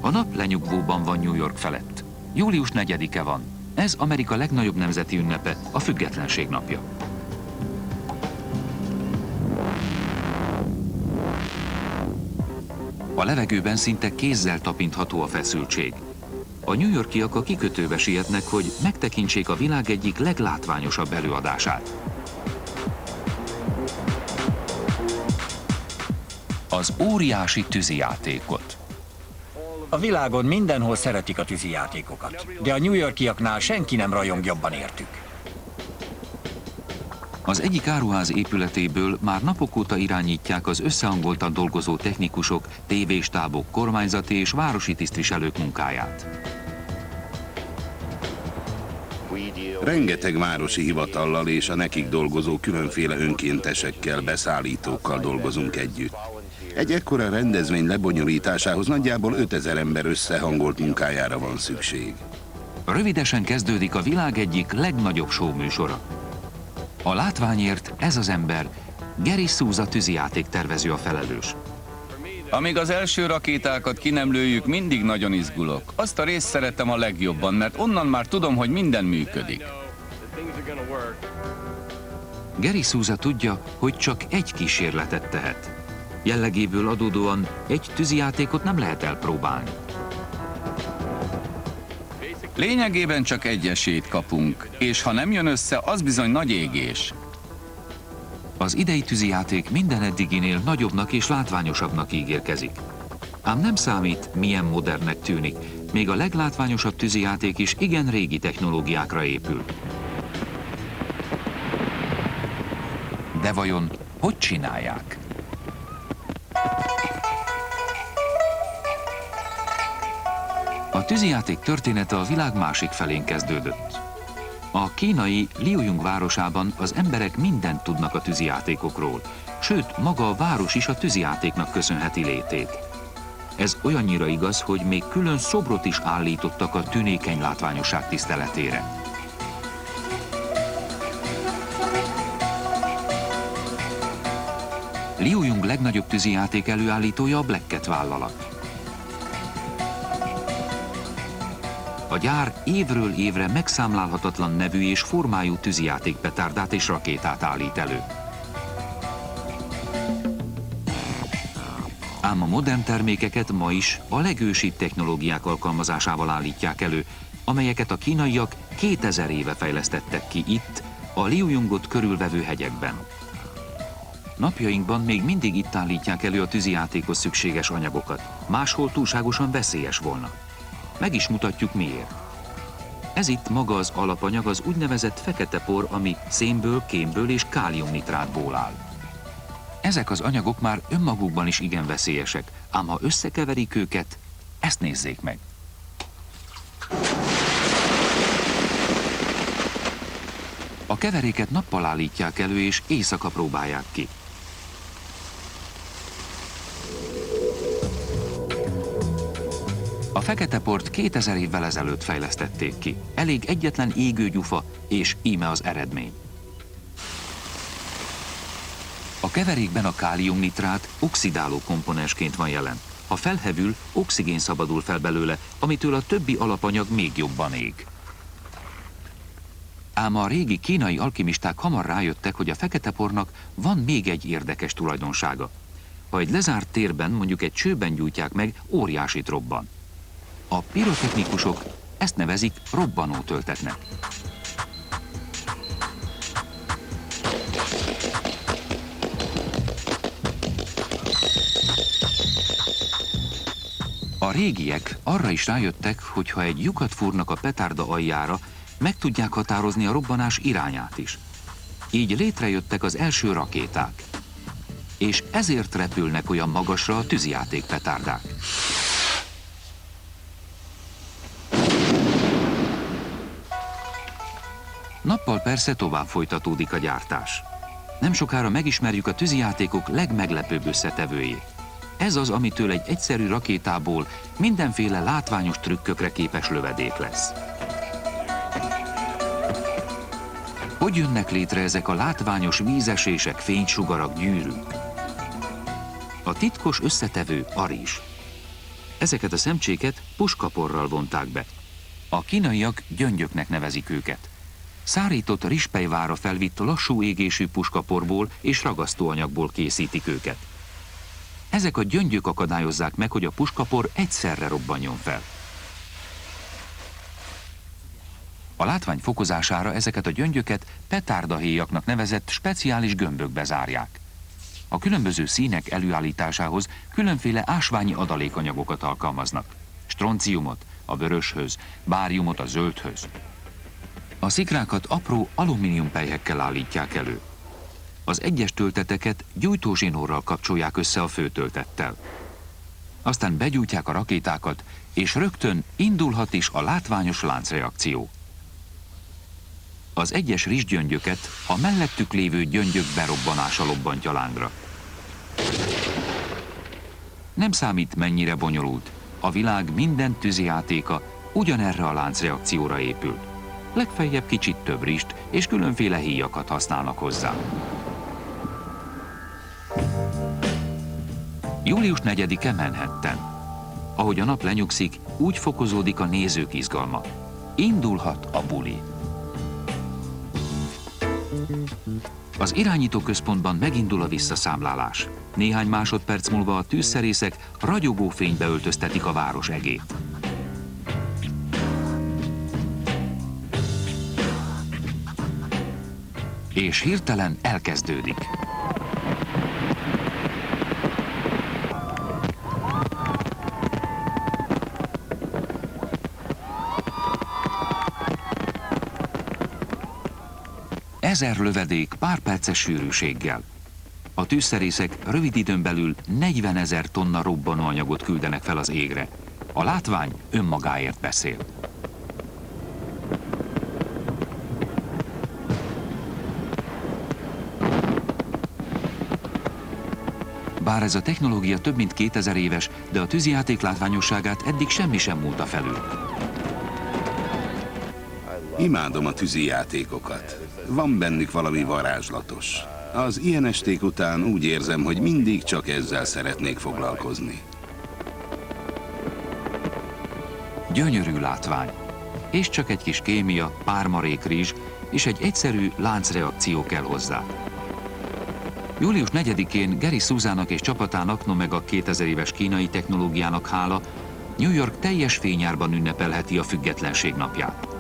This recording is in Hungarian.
A nap lenyugvóban van New York felett. Július 4-e van. Ez Amerika legnagyobb nemzeti ünnepe, a Függetlenség napja. A levegőben szinte kézzel tapintható a feszültség. A New Yorkiak a kikötőbe sietnek, hogy megtekintsék a világ egyik leglátványosabb előadását. Az óriási tűzijátékot. A világon mindenhol szeretik a tűzijátékokat, de a New Yorkiaknál senki nem rajong jobban értük. Az egyik áruház épületéből már napok óta irányítják az összehangoltan dolgozó technikusok, tévéstábok, kormányzati és városi tisztviselők munkáját. Rengeteg városi hivatallal és a nekik dolgozó különféle önkéntesekkel, beszállítókkal dolgozunk együtt. Egy ekkora rendezvény lebonyolításához nagyjából 5000 ember összehangolt munkájára van szükség. Rövidesen kezdődik a világ egyik legnagyobb show műsora. A látványért ez az ember, Gary Souza tűzijáték tervező a felelős. Amíg az első rakétákat ki nem lőjük, mindig nagyon izgulok. Azt a részt szeretem a legjobban, mert onnan már tudom, hogy minden működik. Gary Souza tudja, hogy csak egy kísérletet tehet. Jellegéből adódóan egy tűzijátékot nem lehet elpróbálni. Lényegében csak egy esélyt kapunk, és ha nem jön össze, az bizony nagy égés. Az idei tűzijáték minden eddiginél nagyobbnak és látványosabbnak ígérkezik. Ám nem számít, milyen modernnek tűnik, még a leglátványosabb tűzijáték is igen régi technológiákra épül. De vajon hogy csinálják? A tűzijáték története a világ másik felén kezdődött. A kínai Liuyong városában az emberek mindent tudnak a tűzijátékokról, sőt, maga a város is a tűzijátéknak köszönheti létét. Ez olyannyira igaz, hogy még külön szobrot is állítottak a tünékeny látványosság tiszteletére. Liuyong legnagyobb tűzijáték előállítója a Black Cat vállalat. A gyár évről évre megszámlálhatatlan nevű és formájú tűzijátékpetárdát és rakétát állít elő. Ám a modern termékeket ma is a legősibb technológiák alkalmazásával állítják elő, amelyeket a kínaiak 2000 éve fejlesztettek ki itt, a Liuyongot körülvevő hegyekben. Napjainkban még mindig itt állítják elő a tűzijátékhoz szükséges anyagokat, máshol túlságosan veszélyes volna. Meg is mutatjuk miért. Ez itt maga az alapanyag, az úgynevezett fekete por, ami szénből, kémből és káliumnitrátból áll. Ezek az anyagok már önmagukban is igen veszélyesek, ám ha összekeverik őket, ezt nézzék meg. A keveréket nappal állítják elő és éjszaka próbálják ki. A fekete port 2000 évvel ezelőtt fejlesztették ki. Elég egyetlen égő gyufa, és íme az eredmény. A keverékben a káliumnitrát oxidáló komponensként van jelen. Ha felhevül, oxigén szabadul fel belőle, amitől a többi alapanyag még jobban ég. Ám a régi kínai alkimisták hamar rájöttek, hogy a fekete pornak van még egy érdekes tulajdonsága. Ha egy lezárt térben, mondjuk egy csőben gyújtják meg, óriásit robban. A pirotechnikusok ezt nevezik robbanótöltetnek. A régiek arra is rájöttek, hogy ha egy lyukat fúrnak a petárda aljára, meg tudják határozni a robbanás irányát is. Így létrejöttek az első rakéták. És ezért repülnek olyan magasra a tűzijáték petárdák. Nappal persze tovább folytatódik a gyártás. Nem sokára megismerjük a tűzijátékok legmeglepőbb összetevőjét. Ez az, amitől egy egyszerű rakétából mindenféle látványos trükkökre képes lövedék lesz. Hogy jönnek létre ezek a látványos vízesések, fénysugarak, gyűrűk? A A titkos összetevő a rizs. Ezeket a szemcséket puskaporral vonták be. A kínaiak gyöngyöknek nevezik őket. Szárított rizspejvára felvitt lassú égésű puskaporból és ragasztóanyagból készítik őket. Ezek a gyöngyök akadályozzák meg, hogy a puskapor egyszerre robbanjon fel. A látvány fokozására ezeket a gyöngyöket petárdahéjaknak nevezett speciális gömbökbe zárják. A különböző színek előállításához különféle ásványi adalékanyagokat alkalmaznak. Stronciumot a vöröshöz, báriumot a zöldhöz. A szikrákat apró alumíniumpelyhekkel állítják elő. Az egyes tölteteket gyújtózsinórral kapcsolják össze a főtöltettel. Aztán begyújtják a rakétákat, és rögtön indulhat is a látványos láncreakció. Az egyes rizsgyöngyöket a mellettük lévő gyöngyök berobbanása lobbantja lángra. Nem számít, mennyire bonyolult. A világ minden tűzijátéka ugyanerre a láncreakcióra épül. Legfeljebb kicsit több rizst és különféle héjakat használnak hozzá. Július 4-e Manhattan. Ahogy a nap lenyugszik, úgy fokozódik a nézők izgalma. Indulhat a buli. Az irányítóközpontban megindul a visszaszámlálás. Néhány másodperc múlva a tűzszerészek ragyogó fénybe öltöztetik a város egét. És hirtelen elkezdődik. Ezer lövedék pár perces sűrűséggel. A tűzszerészek rövid időn belül 40 000 tonna robbanóanyagot küldenek fel az égre. A látvány önmagáért beszél. Bár ez a technológia több mint 2000 éves, de a tűzijáték látványosságát eddig semmi sem múlta felül. Imádom a tűzijátékokat. Van bennük valami varázslatos. Az ilyen esték után úgy érzem, hogy mindig csak ezzel szeretnék foglalkozni. Gyönyörű látvány. És csak egy kis kémia, pár marék rizs és egy egyszerű láncreakció kell hozzá. Július 4-én Gary Souzának és csapatának, no meg a 2000 éves kínai technológiának hála, New York teljes fényárban ünnepelheti a függetlenség napját.